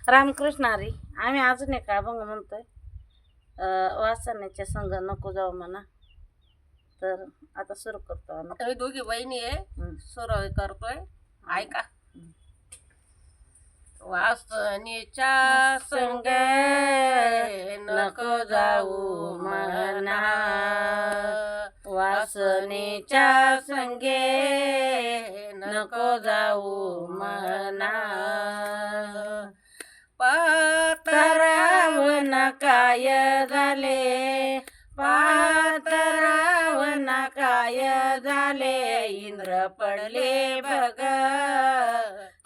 रामकृष्ण हरी. आम्ही अजून एक अभंग म्हणतोय. वासनेच्या संग नको जाऊ म्हणा. तर आता सुरू करतो आम्ही. आम्ही दोघी बहिणी आहे, सुरू करतोय. ऐका. वासनेच्या संगे नको जाऊ म्हणा, वासनेच्या संगे नको जाऊ म्हणा. पातरावण काय झाले, पातरावण काय झाले. इंद्र पडले बघ,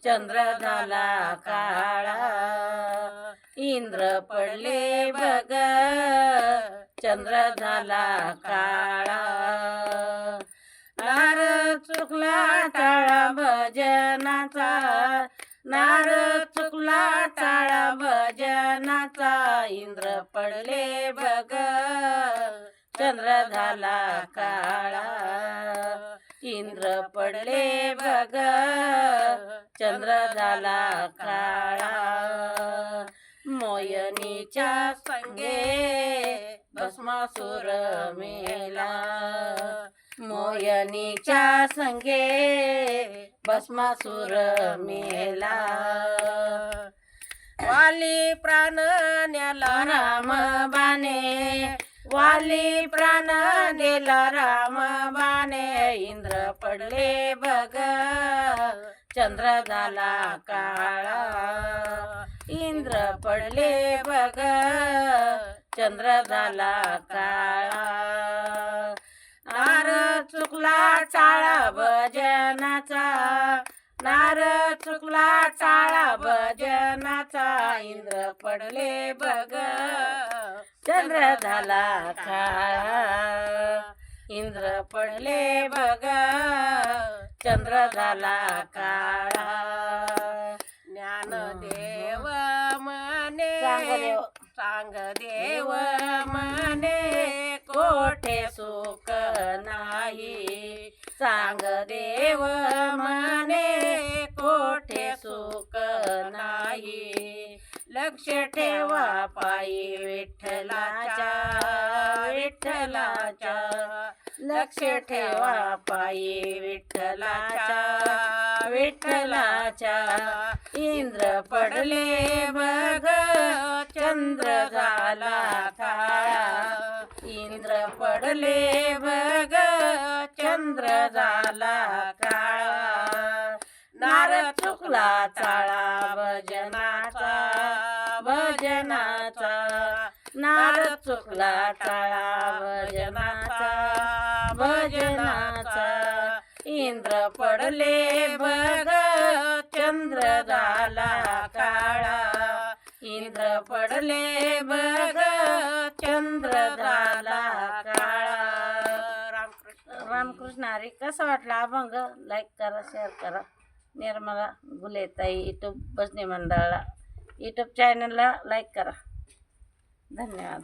चंद्र झाला काळा. इंद्र पडले बघ, चंद्र झाला काळा. नार चुकला टाळा भजनाचा, नार चुकला टाळा भजनाचा. इंद्र पडले बघ, चंद्र झाला काळा. इंद्र पडले बघ, चंद्र झाला काळा. मोयनीच्या संगे भस्मासुर मेला, मोयनीच्या संगे भस्मासुर मेला. वाली प्राण न्याला राम बाणे, वाली प्राण नेला राम बाणे. इंद्र पडले बघ, चंद्र झाला काळा. इंद्र पडले बघ, चंद्र झाला काळा. नार चुकला टाळा भजनाचा, नार चुकला टाळा भजनाचा. इंद्र पडले बघ, चंद्र झाला काळा. इंद्र पडले बघ, चंद्र झाला काळा. ज्ञानदेव म्हणे, सांगदेव सांगदेव म्हणे, कोठे सुख नाही. सांगदेव म्हणे, कोठे सुख नाही. लक्ष ठेवा पायी विठ्ठलाच्या, विठ्ठलाच्या. लक्ष ठेवा पायी विठ्ठलाच्या, विठ्ठलाच्या. इंद्र पडले बघ, चंद्र झाला काळा. इंद्र पडले बघ, चंद्र झाला काळा. नार चुकला चाळा भजनाचा, भजनाचा. नार चुकला चाळा भजनाचा, भजनाचा. इंद्र पडले बघ, चंद्र झाला काळा. इंद्र पडले बघ, चंद्र झाला काळा. रामकृष्ण हरी. कसा वाटला अभंग? लाईक करा, शेअर करा. निर्मला गुलेताई यूट्यूब भजनी मंडळाला, यूट्यूब चॅनलला लाईक करा. धन्यवाद.